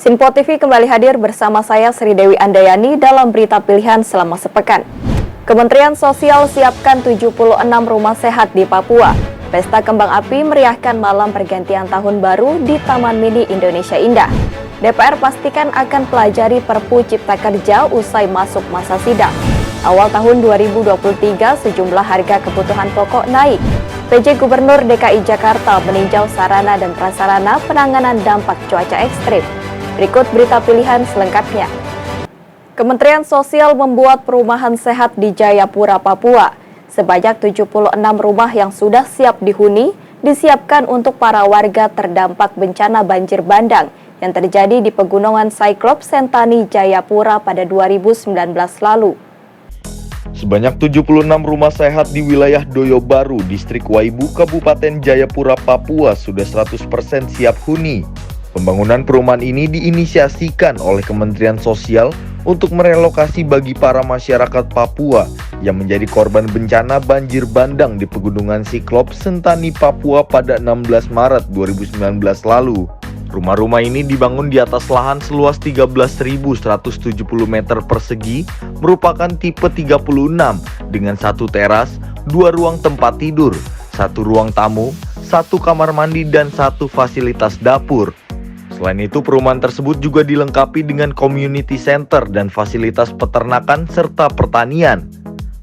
Simpo TV kembali hadir bersama saya Sri Dewi Andayani dalam berita pilihan selama sepekan. Kementerian Sosial siapkan 76 rumah sehat di Papua. Pesta kembang api meriahkan malam pergantian tahun baru di Taman Mini Indonesia Indah. DPR pastikan akan pelajari Perpu Cipta Kerja usai masuk masa sidang. Awal tahun 2023 sejumlah harga kebutuhan pokok naik. PJ Gubernur DKI Jakarta meninjau sarana dan prasarana penanganan dampak cuaca ekstrim. Berikut berita pilihan selengkapnya. Kementerian Sosial membuat perumahan sehat di Jayapura, Papua. Sebanyak 76 rumah yang sudah siap dihuni disiapkan untuk para warga terdampak bencana banjir bandang yang terjadi di Pegunungan Cyclops Sentani, Jayapura pada 2019 lalu. Sebanyak 76 rumah sehat di wilayah Doyo Baru, Distrik Waibu, Kabupaten Jayapura, Papua sudah 100% siap huni. Pembangunan perumahan ini diinisiasikan oleh Kementerian Sosial untuk merelokasi bagi para masyarakat Papua yang menjadi korban bencana banjir bandang di Pegunungan Cyclops Sentani, Papua pada 16 Maret 2019 lalu. Rumah-rumah ini dibangun di atas lahan seluas 13.170 meter persegi, merupakan tipe 36 dengan 1 teras, 2 ruang tempat tidur, 1 ruang tamu, 1 kamar mandi, dan 1 fasilitas dapur. Selain itu, perumahan tersebut juga dilengkapi dengan community center dan fasilitas peternakan serta pertanian.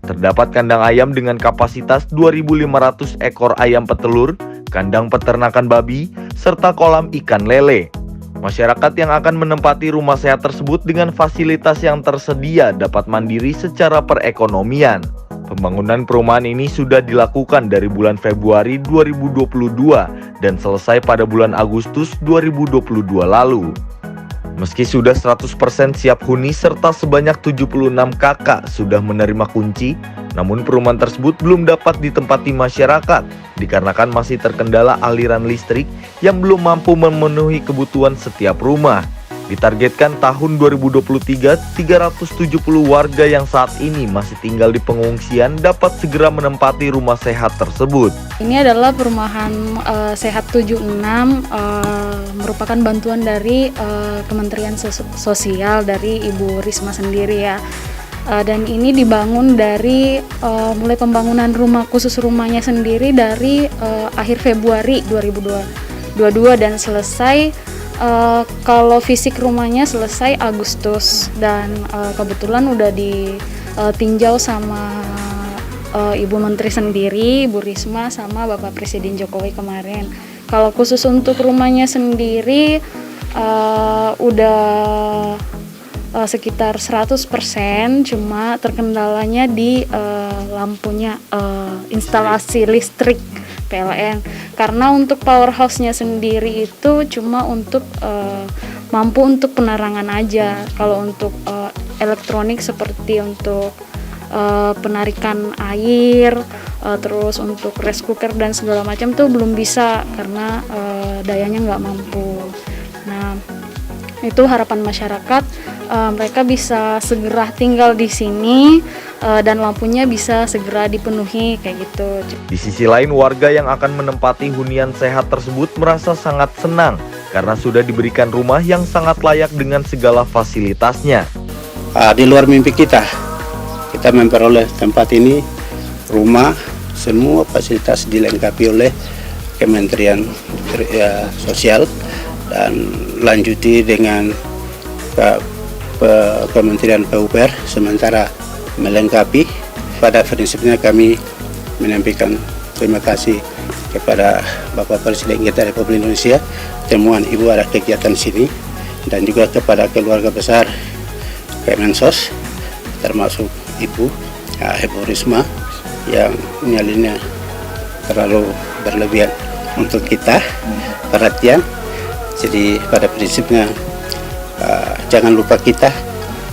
Terdapat kandang ayam dengan kapasitas 2.500 ekor ayam petelur, kandang peternakan babi, serta kolam ikan lele. Masyarakat yang akan menempati rumah sehat tersebut dengan fasilitas yang tersedia dapat mandiri secara perekonomian. Pembangunan perumahan ini sudah dilakukan dari bulan Februari 2022 dan selesai pada bulan Agustus 2022 lalu. Meski sudah 100% siap huni serta sebanyak 76 kakak sudah menerima kunci, namun perumahan tersebut belum dapat ditempati masyarakat dikarenakan masih terkendala aliran listrik yang belum mampu memenuhi kebutuhan setiap rumah. Ditargetkan tahun 2023, 370 warga yang saat ini masih tinggal di pengungsian dapat segera menempati rumah sehat tersebut. Ini adalah perumahan Sehat 76, merupakan bantuan dari Kementerian Sosial dari Ibu Risma sendiri ya. Dan ini dibangun dari mulai pembangunan rumah khusus rumahnya sendiri dari akhir Februari 2022 dan selesai kalau fisik rumahnya selesai Agustus, dan kebetulan udah ditinjau sama Ibu Menteri sendiri, Ibu Risma, sama Bapak Presiden Jokowi kemarin. Kalau khusus untuk rumahnya sendiri udah sekitar 100%, cuma terkendalanya di lampunya, instalasi listrik PLN. Karena untuk powerhouse-nya sendiri itu cuma untuk mampu untuk penerangan aja. Kalau untuk elektronik seperti untuk penarikan air, terus untuk rice cooker dan segala macam tuh belum bisa karena dayanya nggak mampu. Nah, itu harapan masyarakat, mereka bisa segera tinggal di sini dan lampunya bisa segera dipenuhi kayak gitu. Di sisi lain, warga yang akan menempati hunian sehat tersebut merasa sangat senang karena sudah diberikan rumah yang sangat layak dengan segala fasilitasnya. Di luar mimpi kita memperoleh tempat ini, rumah, semua fasilitas dilengkapi oleh Kementerian Sosial dan lanjuti dengan Kementerian PUPR sementara melengkapi. Pada prinsipnya kami menyampaikan terima kasih kepada Bapak Presiden kita Republik Indonesia, temuan Ibu ada kegiatan sini, dan juga kepada keluarga besar Kemensos termasuk Ibu Risma yang nyalinya terlalu berlebihan untuk kita perhatian. Jadi pada prinsipnya jangan lupa kita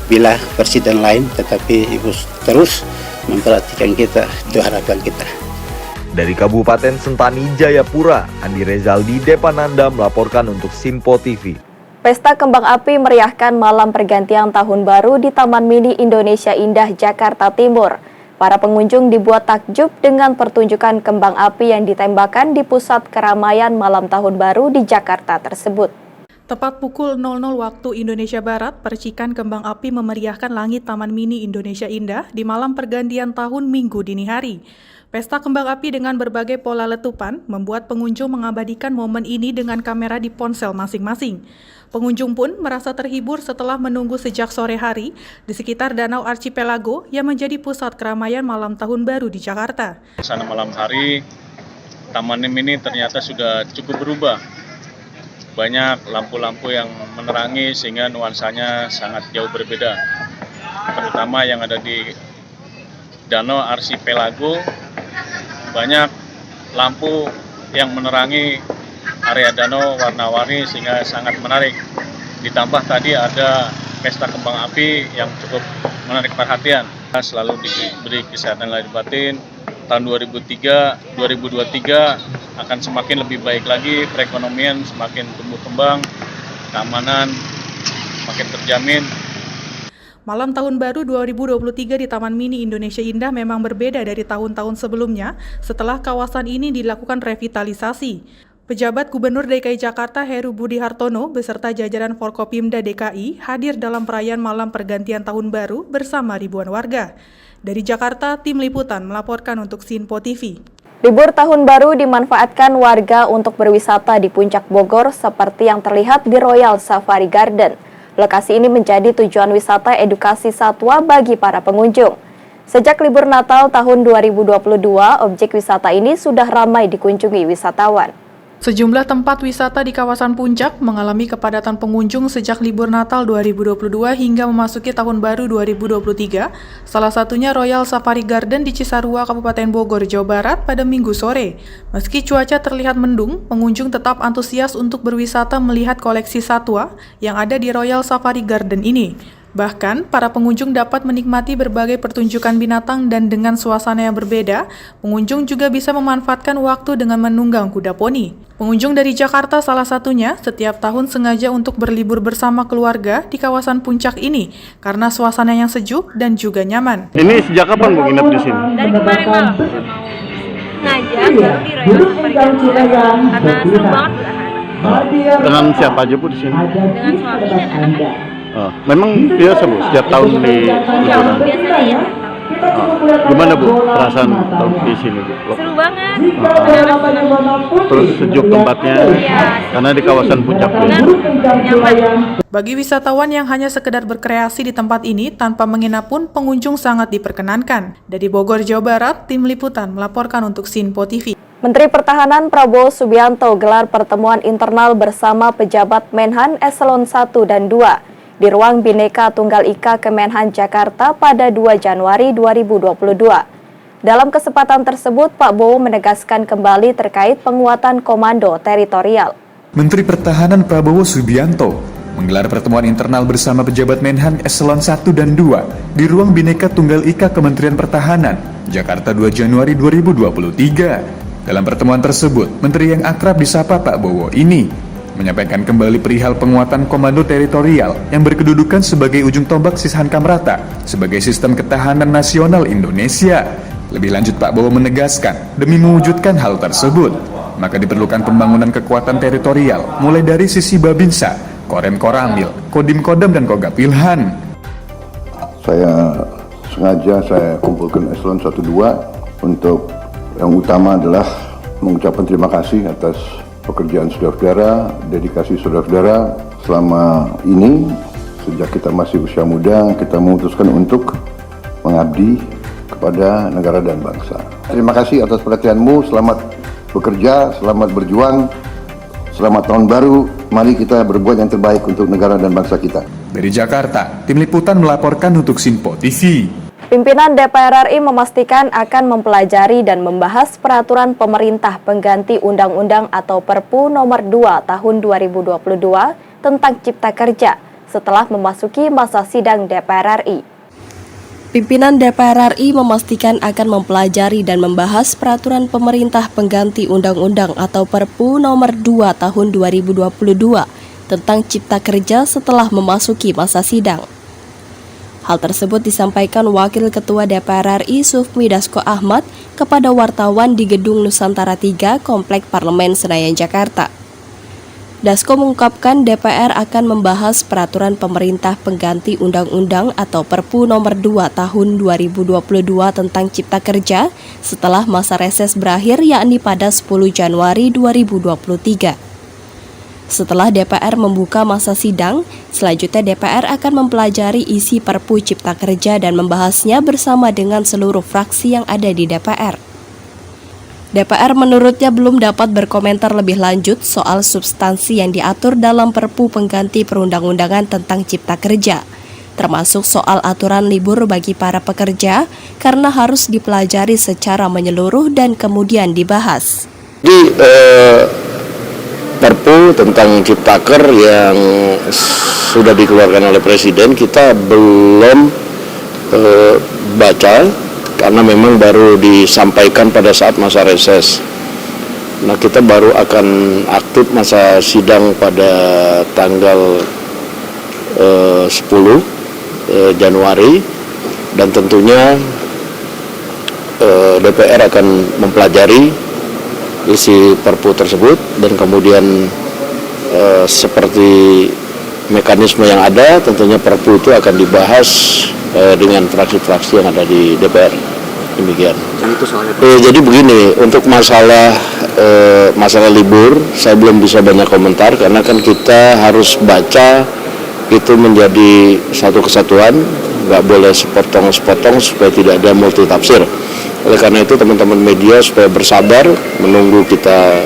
bila presiden lain, tetapi Ibu terus memperhatikan kita, itu harapan kita. Dari Kabupaten Sentani, Jayapura, Andi Rezaldi Depananda melaporkan untuk Simpo TV. Pesta kembang api meriahkan malam pergantian tahun baru di Taman Mini Indonesia Indah, Jakarta Timur. Para pengunjung dibuat takjub dengan pertunjukan kembang api yang ditembakkan di pusat keramaian malam tahun baru di Jakarta tersebut. Tepat pukul 00 waktu Indonesia Barat, percikan kembang api memeriahkan langit Taman Mini Indonesia Indah di malam pergantian tahun Minggu dini hari. Pesta kembang api dengan berbagai pola letupan membuat pengunjung mengabadikan momen ini dengan kamera di ponsel masing-masing. Pengunjung pun merasa terhibur setelah menunggu sejak sore hari di sekitar Danau Archipelago yang menjadi pusat keramaian malam tahun baru di Jakarta. Suasana malam hari, Taman Mini ternyata sudah cukup berubah. Banyak lampu-lampu yang menerangi sehingga nuansanya sangat jauh berbeda. Terutama yang ada di Danau Archipelago, banyak lampu yang menerangi area danau warna-warni sehingga sangat menarik. Ditambah tadi ada pesta kembang api yang cukup menarik perhatian. Selalu diberi kesehatan lahir batin. Tahun 2023 akan semakin lebih baik lagi, perekonomian semakin tumbuh kembang, keamanan makin terjamin. Malam Tahun Baru 2023 di Taman Mini Indonesia Indah memang berbeda dari tahun-tahun sebelumnya setelah kawasan ini dilakukan revitalisasi. Pejabat Gubernur DKI Jakarta Heru Budi Hartono beserta jajaran Forkopimda DKI hadir dalam perayaan malam pergantian tahun baru bersama ribuan warga. Dari Jakarta, Tim Liputan melaporkan untuk Sinpo TV. Libur tahun baru dimanfaatkan warga untuk berwisata di Puncak Bogor seperti yang terlihat di Royal Safari Garden. Lokasi ini menjadi tujuan wisata edukasi satwa bagi para pengunjung. Sejak libur Natal tahun 2022, objek wisata ini sudah ramai dikunjungi wisatawan. Sejumlah tempat wisata di kawasan Puncak mengalami kepadatan pengunjung sejak libur Natal 2022 hingga memasuki Tahun Baru 2023, salah satunya Royal Safari Garden di Cisarua, Kabupaten Bogor, Jawa Barat pada Minggu sore. Meski cuaca terlihat mendung, pengunjung tetap antusias untuk berwisata melihat koleksi satwa yang ada di Royal Safari Garden ini. Bahkan, para pengunjung dapat menikmati berbagai pertunjukan binatang dan dengan suasana yang berbeda, pengunjung juga bisa memanfaatkan waktu dengan menunggang kuda poni. Pengunjung dari Jakarta salah satunya setiap tahun sengaja untuk berlibur bersama keluarga di kawasan Puncak ini karena suasana yang sejuk dan juga nyaman. Ini sejak kapan Bu nginep di sini? Dari kemarin malam udah mau sengaja baru di Royal Safari Garden karena seru banget belahan. Dengan siapa aja Bu di sini? Dengan suami dan anak-anak. Memang biasa Bu setiap tahun di liburan. Biasanya ya. Gimana Bu perasaan tahun di sini Bu? Seru banget. Terus sejuk tempatnya karena di kawasan Puncak Bu. Nyaman. Bagi wisatawan yang hanya sekedar berkreasi di tempat ini tanpa menginap pun pengunjung sangat diperkenankan. Dari Bogor, Jawa Barat, Tim Liputan melaporkan untuk Sinpo TV. Menteri Pertahanan Prabowo Subianto gelar pertemuan internal bersama pejabat Menhan Eselon 1 dan 2 di Ruang Bhinneka Tunggal Ika Kemenhan Jakarta pada 2 Januari 2022. Dalam kesempatan tersebut, Pak Bowo menegaskan kembali terkait penguatan komando teritorial. Menteri Pertahanan Prabowo Subianto menggelar pertemuan internal bersama pejabat Menhan Eselon 1 dan 2 di Ruang Bhinneka Tunggal Ika Kementerian Pertahanan, Jakarta 2 Januari 2023. Dalam pertemuan tersebut, Menteri yang akrab disapa Pak Bowo ini menyampaikan kembali perihal penguatan komando teritorial yang berkedudukan sebagai ujung tombak Sishan Kamrata sebagai sistem ketahanan nasional Indonesia. Lebih lanjut, Pak Bowo menegaskan, demi mewujudkan hal tersebut, maka diperlukan pembangunan kekuatan teritorial mulai dari sisi Babinsa, Korem Koramil, Kodim Kodam, dan Kogapilhan. Saya kumpulkan Eselon 1-2 untuk yang utama adalah mengucapkan terima kasih atas pekerjaan saudara-saudara, dedikasi saudara-saudara selama ini. Sejak kita masih usia muda, kita memutuskan untuk mengabdi kepada negara dan bangsa. Terima kasih atas perhatianmu, selamat bekerja, selamat berjuang, selamat tahun baru. Mari kita berbuat yang terbaik untuk negara dan bangsa kita. Dari Jakarta, Tim Liputan melaporkan untuk Sinpo TV. Pimpinan DPR RI memastikan akan mempelajari dan membahas peraturan pemerintah pengganti Undang-Undang atau Perpu Nomor 2 Tahun 2022 tentang Cipta Kerja setelah memasuki masa sidang DPR RI. Pimpinan DPR RI memastikan akan mempelajari dan membahas peraturan pemerintah pengganti Undang-Undang atau Perpu Nomor 2 Tahun 2022 tentang Cipta Kerja setelah memasuki masa sidang. Hal tersebut disampaikan Wakil Ketua DPR RI Sufmi Dasko Ahmad kepada wartawan di Gedung Nusantara 3 Komplek Parlemen Senayan, Jakarta. Dasko mengungkapkan DPR akan membahas peraturan pemerintah pengganti undang-undang atau Perpu nomor 2 tahun 2022 tentang Cipta Kerja setelah masa reses berakhir, yakni pada 10 Januari 2023. Setelah DPR membuka masa sidang, selanjutnya DPR akan mempelajari isi Perpu Cipta Kerja dan membahasnya bersama dengan seluruh fraksi yang ada di DPR. DPR menurutnya belum dapat berkomentar lebih lanjut soal substansi yang diatur dalam Perpu pengganti perundang-undangan tentang Cipta Kerja, termasuk soal aturan libur bagi para pekerja karena harus dipelajari secara menyeluruh dan kemudian dibahas. Di Perpu tentang Ciptaker yang sudah dikeluarkan oleh Presiden kita belum baca karena memang baru disampaikan pada saat masa reses. Nah, kita baru akan aktif masa sidang pada tanggal 10 Januari dan tentunya DPR akan mempelajari isi Perpu tersebut dan kemudian seperti mekanisme yang ada, tentunya Perpu itu akan dibahas dengan fraksi-fraksi yang ada di DPR. Demikian. Jadi begini, untuk masalah libur, saya belum bisa banyak komentar karena kan kita harus baca itu menjadi satu kesatuan, nggak boleh sepotong-sepotong supaya tidak ada multi tafsir. Oleh karena itu teman-teman media supaya bersabar menunggu kita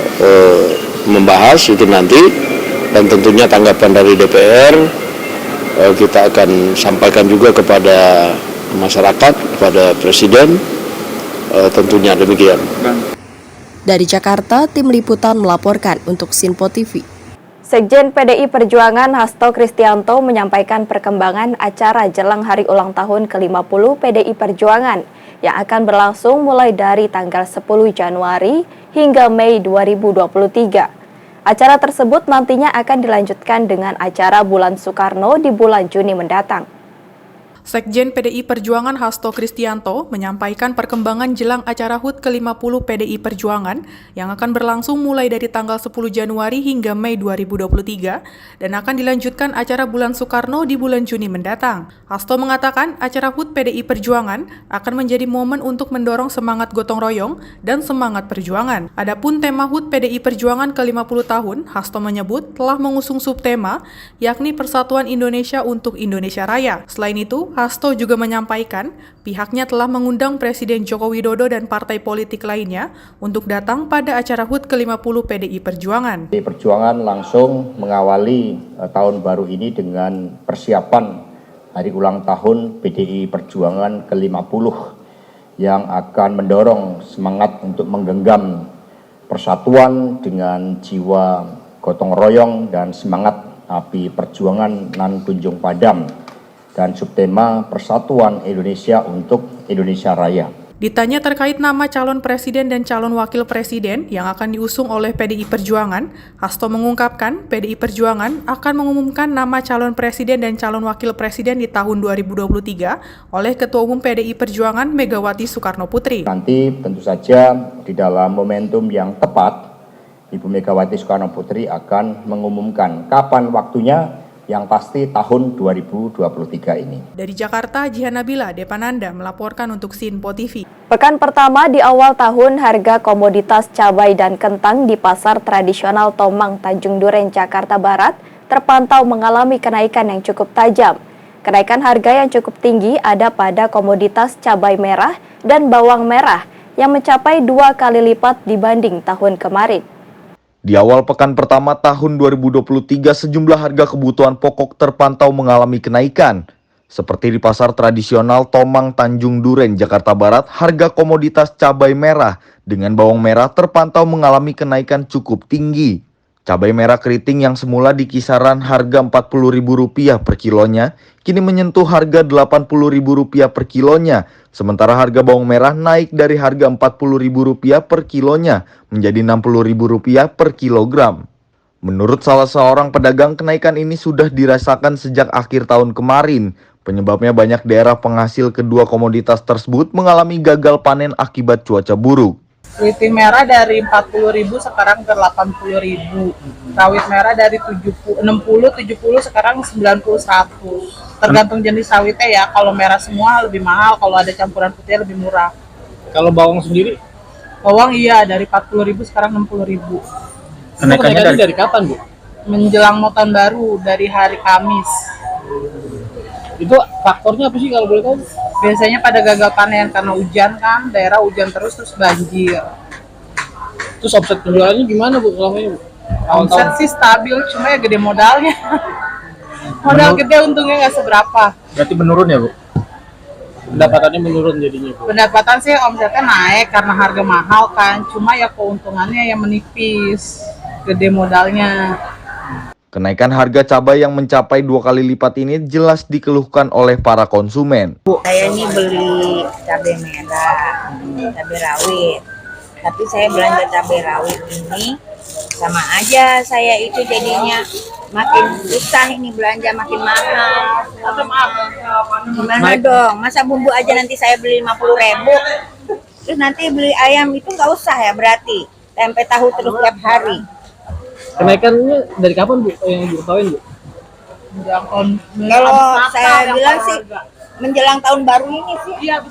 membahas itu nanti, dan tentunya tanggapan dari DPR kita akan sampaikan juga kepada masyarakat, kepada Presiden, tentunya demikian. Dari Jakarta, tim liputan melaporkan untuk Sinpo TV. Sekjen PDI Perjuangan Hasto Kristianto menyampaikan perkembangan acara jelang hari ulang tahun ke-50 PDI Perjuangan yang akan berlangsung mulai dari tanggal 10 Januari hingga Mei 2023. Acara tersebut nantinya akan dilanjutkan dengan acara Bulan Soekarno di bulan Juni mendatang. Sekjen PDI Perjuangan Hasto Kristianto menyampaikan perkembangan jelang acara HUT ke-50 PDI Perjuangan yang akan berlangsung mulai dari tanggal 10 Januari hingga Mei 2023 dan akan dilanjutkan acara Bulan Soekarno di bulan Juni mendatang. Hasto mengatakan acara HUT PDI Perjuangan akan menjadi momen untuk mendorong semangat gotong royong dan semangat perjuangan. Adapun tema HUT PDI Perjuangan ke-50 tahun, Hasto menyebut telah mengusung subtema yakni Persatuan Indonesia untuk Indonesia Raya. Selain itu, Hasto juga menyampaikan pihaknya telah mengundang Presiden Joko Widodo dan partai politik lainnya untuk datang pada acara HUT ke-50 PDI Perjuangan. PDI Perjuangan langsung mengawali tahun baru ini dengan persiapan hari ulang tahun PDI Perjuangan ke-50 yang akan mendorong semangat untuk menggenggam persatuan dengan jiwa gotong royong dan semangat api perjuangan nan kunjung padam, dan subtema Persatuan Indonesia untuk Indonesia Raya. Ditanya terkait nama calon presiden dan calon wakil presiden yang akan diusung oleh PDI Perjuangan, Hasto mengungkapkan PDI Perjuangan akan mengumumkan nama calon presiden dan calon wakil presiden di tahun 2023 oleh Ketua Umum PDI Perjuangan Megawati Soekarno Putri. Nanti tentu saja di dalam momentum yang tepat, Ibu Megawati Soekarno Putri akan mengumumkan kapan waktunya, yang pasti tahun 2023 ini. Dari Jakarta, Jihan Nabila Depananda melaporkan untuk Sinpo TV. Pekan pertama di awal tahun, harga komoditas cabai dan kentang di pasar tradisional Tomang, Tanjung Duren, Jakarta Barat terpantau mengalami kenaikan yang cukup tajam. Kenaikan harga yang cukup tinggi ada pada komoditas cabai merah dan bawang merah yang mencapai 2 kali lipat dibanding tahun kemarin. Di awal pekan pertama tahun 2023, sejumlah harga kebutuhan pokok terpantau mengalami kenaikan. Seperti di pasar tradisional Tomang, Tanjung Duren, Jakarta Barat, harga komoditas cabai merah dengan bawang merah terpantau mengalami kenaikan cukup tinggi. Cabai merah keriting yang semula di kisaran harga Rp40.000 per kilonya, kini menyentuh harga Rp80.000 per kilonya. Sementara harga bawang merah naik dari harga Rp40.000 per kilonya menjadi Rp60.000 per kilogram. Menurut salah seorang pedagang, kenaikan ini sudah dirasakan sejak akhir tahun kemarin. Penyebabnya banyak daerah penghasil kedua komoditas tersebut mengalami gagal panen akibat cuaca buruk. Keriting merah dari 40.000 sekarang ke 80.000. Rawit merah dari 60, 70 sekarang 90, 100. Tergantung jenis sawitnya ya. Kalau merah semua lebih mahal, kalau ada campuran putih lebih murah. Kalau bawang sendiri? Bawang iya dari 40.000 sekarang 60.000. Kenaikannya dari kapan, Bu? Menjelang mau tahun baru, dari hari Kamis. Itu faktornya apa sih kalau boleh tahu? Biasanya pada gagal panen karena hujan kan, daerah hujan terus banjir. Terus omset penjualannya gimana, Bu, selama ini, Bu? Omset sih stabil, cuma ya gede modalnya. Modal gede untungnya nggak seberapa. Berarti menurun ya, Bu? Pendapatannya menurun jadinya, Bu? Pendapatan sih omsetnya naik karena harga mahal kan, cuma ya keuntungannya yang menipis, gede modalnya. Kenaikan harga cabai yang mencapai 2 kali lipat ini jelas dikeluhkan oleh para konsumen. Saya ini beli cabai merah, cabai rawit. Tapi saya belanja cabai rawit ini sama aja saya itu jadinya makin susah ini belanja, makin mahal. Gimana dong? Masa bumbu aja nanti saya beli 50.000. Terus nanti beli ayam itu nggak usah ya berarti. Tempe tahu terus tiap hari. Kenaikannya dari kapan, Bu? Yang Ibu ketahuin, Bu? Kalau saya bilang sih menjelang tahun baru ini sih. Iya,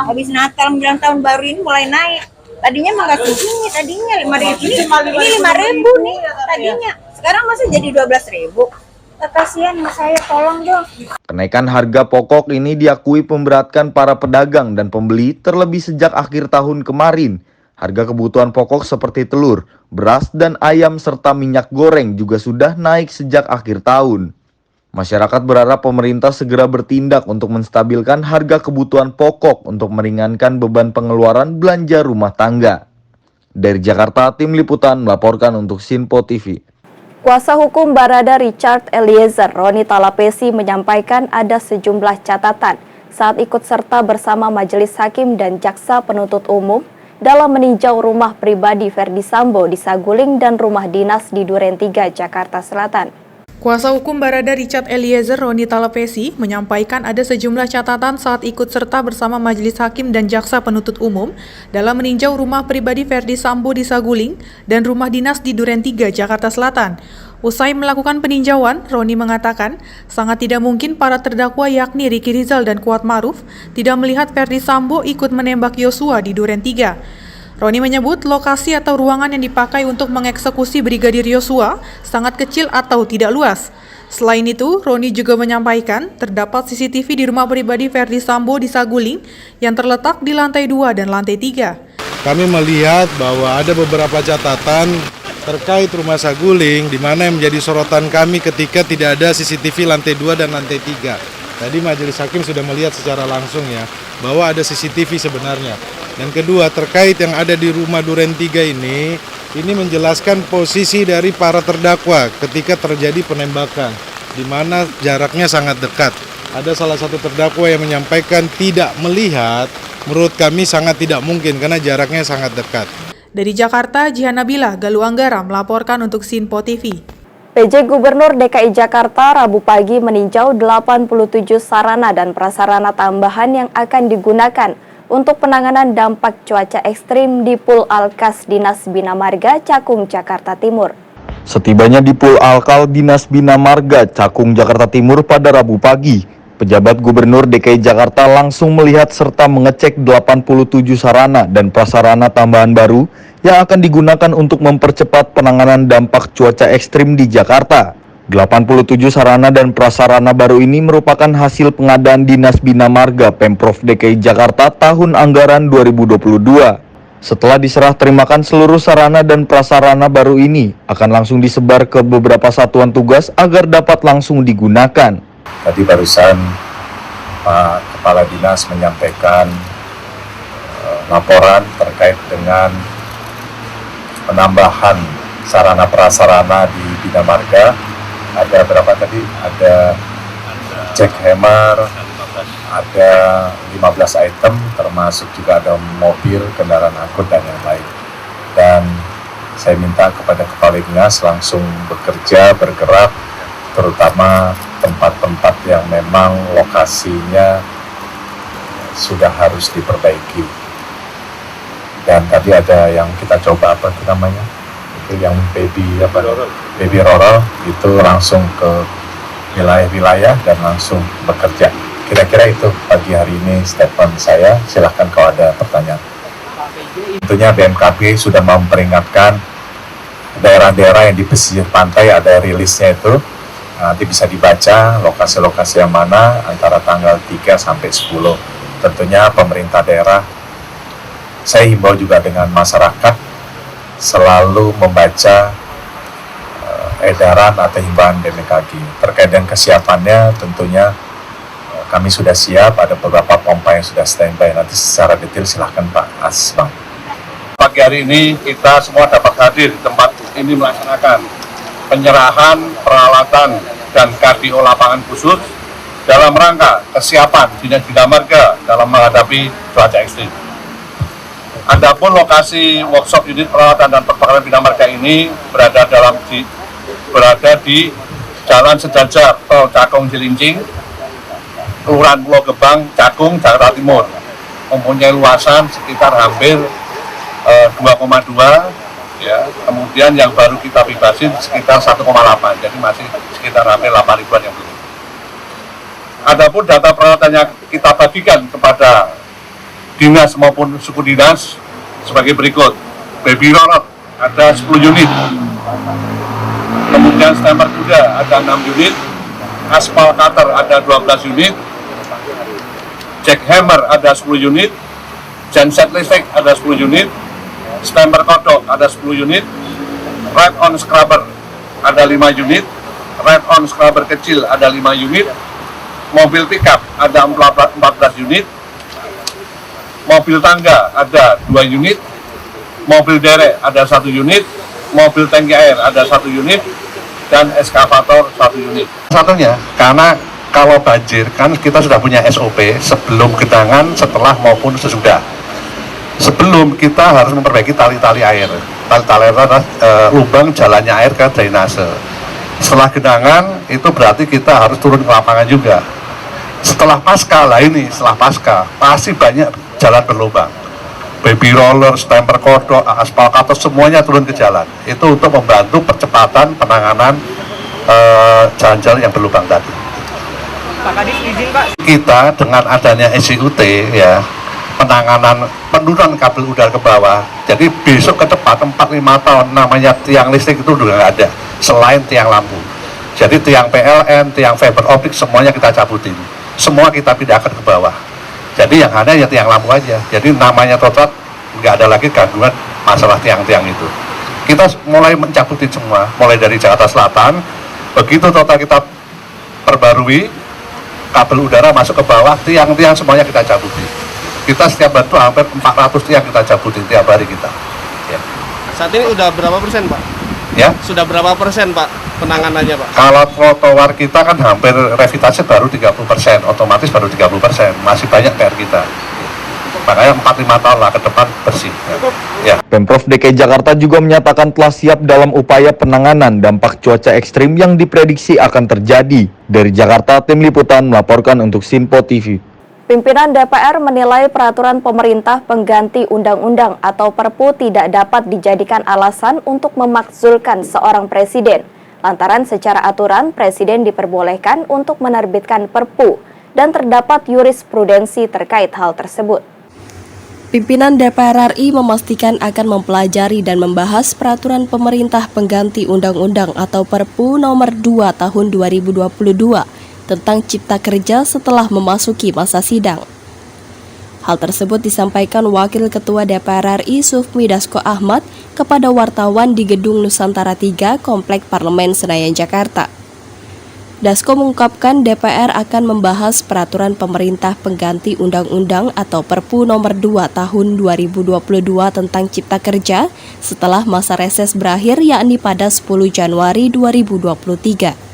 habis Natal menjelang tahun baru ini mulai naik. Tadinya mah nggak segini, tadinya 5.000. Ini 5.000 nih tadinya. Sekarang masih jadi 12.000. Kasihan mas saya, tolong dong. Kenaikan harga pokok ini diakui memberatkan para pedagang dan pembeli, terlebih sejak akhir tahun kemarin. Harga kebutuhan pokok seperti telur, beras, dan ayam serta minyak goreng juga sudah naik sejak akhir tahun. Masyarakat berharap pemerintah segera bertindak untuk menstabilkan harga kebutuhan pokok untuk meringankan beban pengeluaran belanja rumah tangga. Dari Jakarta, tim liputan melaporkan untuk Sinpo TV. Kuasa hukum Barada Richard Eliezer, Roni Talapesi, menyampaikan ada sejumlah catatan saat ikut serta bersama Majelis Hakim dan Jaksa Penuntut Umum dalam meninjau rumah pribadi Ferdi Sambo di Saguling dan rumah dinas di Duren 3, Jakarta Selatan. Kuasa hukum Barada Richard Eliezer, Roni Talapesi, menyampaikan ada sejumlah catatan saat ikut serta bersama Majelis Hakim dan Jaksa Penuntut Umum dalam meninjau rumah pribadi Ferdi Sambo di Saguling dan rumah dinas di Duren 3, Jakarta Selatan. Usai melakukan peninjauan, Roni mengatakan sangat tidak mungkin para terdakwa yakni Ricky Rizal dan Kuat Maruf tidak melihat Ferdi Sambo ikut menembak Yosua di Duren 3. Roni menyebut lokasi atau ruangan yang dipakai untuk mengeksekusi Brigadir Yosua sangat kecil atau tidak luas. Selain itu, Roni juga menyampaikan terdapat CCTV di rumah pribadi Ferdi Sambo di Saguling yang terletak di lantai 2 dan lantai 3. Kami melihat bahwa ada beberapa catatan terkait rumah Saguling di mana yang menjadi sorotan kami ketika tidak ada CCTV lantai 2 dan lantai 3. Tadi Majelis Hakim sudah melihat secara langsung ya bahwa ada CCTV sebenarnya. Dan kedua, terkait yang ada di rumah Duren 3 ini menjelaskan posisi dari para terdakwa ketika terjadi penembakan di mana jaraknya sangat dekat. Ada salah satu terdakwa yang menyampaikan tidak melihat, menurut kami sangat tidak mungkin karena jaraknya sangat dekat. Dari Jakarta, Jihan Nabila, Galuh Anggara melaporkan untuk Sinpo TV. PJ Gubernur DKI Jakarta Rabu pagi meninjau 87 sarana dan prasarana tambahan yang akan digunakan untuk penanganan dampak cuaca ekstrim di Pul Alkas Dinas Bina Marga, Cakung, Jakarta Timur. Setibanya di Pul Alkal Dinas Bina Marga, Cakung, Jakarta Timur pada Rabu pagi, pejabat Gubernur DKI Jakarta langsung melihat serta mengecek 87 sarana dan prasarana tambahan baru yang akan digunakan untuk mempercepat penanganan dampak cuaca ekstrim di Jakarta. 87 sarana dan prasarana baru ini merupakan hasil pengadaan Dinas Bina Marga Pemprov DKI Jakarta tahun anggaran 2022. Setelah diserah terimakan seluruh sarana dan prasarana baru ini akan langsung disebar ke beberapa satuan tugas agar dapat langsung digunakan. Tadi barusan Pak Kepala Dinas menyampaikan laporan terkait dengan penambahan sarana prasarana di Bina Marga. Ada berapa tadi? Ada jackhammer, ada 15 item, termasuk juga ada mobil, kendaraan angkut, dan yang lain. Dan saya minta kepada Kepala Dinas langsung bekerja, bergerak, terutama tempat-tempat yang memang lokasinya sudah harus diperbaiki. Dan tadi ada yang kita coba apa itu namanya, itu yang baby roller itu langsung ke wilayah-wilayah dan langsung bekerja. Kira-kira itu pagi hari ini statement saya. Silahkan kalau ada pertanyaan. Tentunya BMKG sudah memperingatkan daerah-daerah yang di pesisir pantai, ada rilisnya itu. Nanti bisa dibaca lokasi-lokasi yang mana antara tanggal 3 sampai 10. Tentunya pemerintah daerah, saya himbau juga dengan masyarakat selalu membaca edaran atau himbauan BMKG. Terkait dengan kesiapannya tentunya kami sudah siap, ada beberapa pompa yang sudah standby. Nanti secara detail silahkan Pak Asbang. Pagi hari ini kita semua dapat hadir di tempat ini melaksanakan penyerahan peralatan dan kardio lapangan khusus dalam rangka kesiapan Dinas Bina Marga dalam menghadapi cuaca ekstrim. Adapun lokasi workshop unit peralatan dan perbakaran Bina Marga ini berada di Jalan Sejajar Tol Cakung Cilincing, Kelurahan Pulau Gebang, Cakung, Jakarta Timur, mempunyai luasan sekitar hampir 2,2 ya. Kemudian yang baru kita bebasin sekitar 1,8, jadi masih sekitar hampir 8 ribuan yang belum. Adapun data peralatan yang kita bagikan kepada dinas maupun suku dinas sebagai berikut. Baby roller ada 10 unit, kemudian stemper kuda ada 6 unit, aspal cutter ada 12 unit, jackhammer ada 10 unit, genset listrik ada 10 unit, stemper kodok ada 10 unit, ride on scrubber ada 5 unit, ride on scrubber kecil ada 5 unit, mobil pickup ada 14 unit, mobil tangga ada 2 unit, mobil derek ada 1 unit, mobil tangki air ada 1 unit, dan eskavator 1 unit. Satunya, karena kalau banjir kan kita sudah punya SOP sebelum genangan, setelah maupun sesudah. Sebelum kita harus memperbaiki tali-tali air. Tali-tali air adalah lubang jalannya air ke drainase. Setelah genangan itu berarti kita harus turun ke lapangan juga. Setelah pasca pasti banyak jalan berlubang. Baby roller, stemper kodok, aspal cutter semuanya turun ke jalan. Itu untuk membantu percepatan penanganan jalan-jalan yang berlubang tadi. Pak Kadis izin Pak. Kita dengan adanya SCUT ya, penanganan penurunan kabel udara ke bawah. Jadi besok ke depan 4-5 tahun namanya tiang listrik itu udah nggak ada selain tiang lampu. Jadi tiang PLN, tiang fiber optik semuanya kita cabutin. Semua kita pindahkan ke bawah. Jadi yang ada ya tiang lampu aja. Jadi namanya total nggak ada lagi gangguan masalah tiang-tiang itu. Kita mulai mencabutin semua, mulai dari Jakarta Selatan. Begitu total kita perbarui, kabel udara masuk ke bawah, tiang-tiang semuanya kita cabutin. Kita setiap bantu hampir 400 tiang kita cabutin tiap hari kita. Ya. Saat ini udah berapa persen Pak? Ya. Sudah berapa persen Pak penanganannya Pak? Kalau trotoar kita kan hampir revitalisasi baru 30%, otomatis baru 30%. Masih banyak PR kita. Makanya 4-5 tahun lah ke depan bersih. Ya. Pemprov DKI Jakarta juga menyatakan telah siap dalam upaya penanganan dampak cuaca ekstrim yang diprediksi akan terjadi. Dari Jakarta, Tim Liputan melaporkan untuk Simpo TV. Pimpinan DPR menilai peraturan pemerintah pengganti undang-undang atau Perpu tidak dapat dijadikan alasan untuk memakzulkan seorang presiden. Lantaran secara aturan, presiden diperbolehkan untuk menerbitkan Perpu dan terdapat jurisprudensi terkait hal tersebut. Pimpinan DPR RI memastikan akan mempelajari dan membahas peraturan pemerintah pengganti undang-undang atau Perpu nomor 2 tahun 2022 tentang Cipta Kerja setelah memasuki masa sidang. Hal tersebut disampaikan Wakil Ketua DPR RI Sufmi Dasko Ahmad kepada wartawan di Gedung Nusantara 3 Komplek Parlemen Senayan, Jakarta. Dasko mengungkapkan DPR akan membahas peraturan pemerintah pengganti undang-undang atau Perpu nomor 2 tahun 2022 tentang Cipta Kerja setelah masa reses berakhir, yakni pada 10 Januari 2023.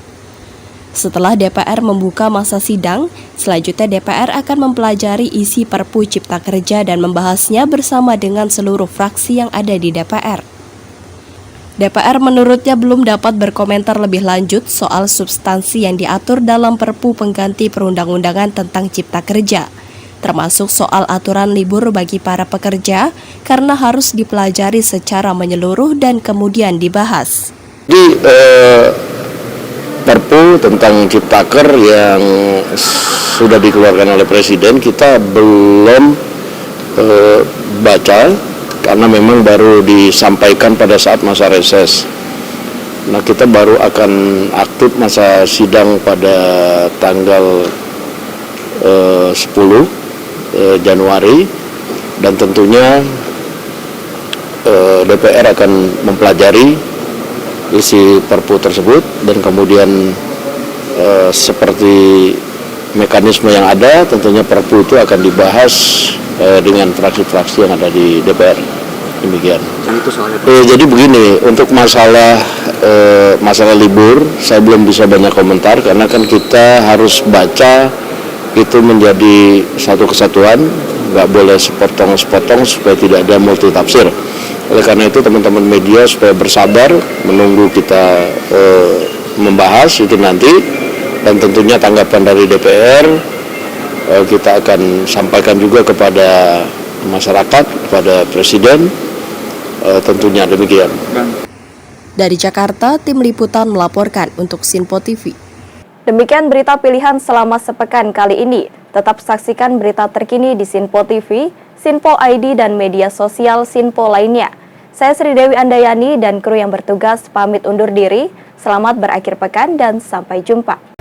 Setelah DPR membuka masa sidang, selanjutnya DPR akan mempelajari isi Perpu Cipta Kerja dan membahasnya bersama dengan seluruh fraksi yang ada di DPR. DPR menurutnya belum dapat berkomentar lebih lanjut soal substansi yang diatur dalam Perpu pengganti perundang-undangan tentang Cipta Kerja. termasuk soal aturan libur bagi para pekerja karena harus dipelajari secara menyeluruh dan kemudian dibahas. Di Perpu tentang Ciptaker yang sudah dikeluarkan oleh Presiden kita belum baca karena memang baru disampaikan pada saat masa reses. Nah, kita baru akan aktif masa sidang pada tanggal 10 Januari dan tentunya DPR akan mempelajari isi Perpu tersebut dan kemudian seperti mekanisme yang ada tentunya Perpu itu akan dibahas dengan fraksi-fraksi yang ada di DPR. Demikian. Jadi begini, untuk masalah libur, saya belum bisa banyak komentar karena kan kita harus baca itu menjadi satu kesatuan, nggak boleh sepotong-sepotong supaya tidak ada multi tafsir. Oleh karena itu teman-teman media supaya bersabar menunggu kita membahas itu nanti dan tentunya tanggapan dari DPR kita akan sampaikan juga kepada masyarakat, kepada Presiden. Tentunya demikian. Dari Jakarta, tim liputan melaporkan untuk Sinpo TV. Demikian berita pilihan selama sepekan kali ini. Tetap saksikan berita terkini di Sinpo TV, Sinpo ID, dan media sosial Sinpo lainnya. Saya Sri Dewi Andayani dan kru yang bertugas pamit undur diri. Selamat berakhir pekan dan sampai jumpa.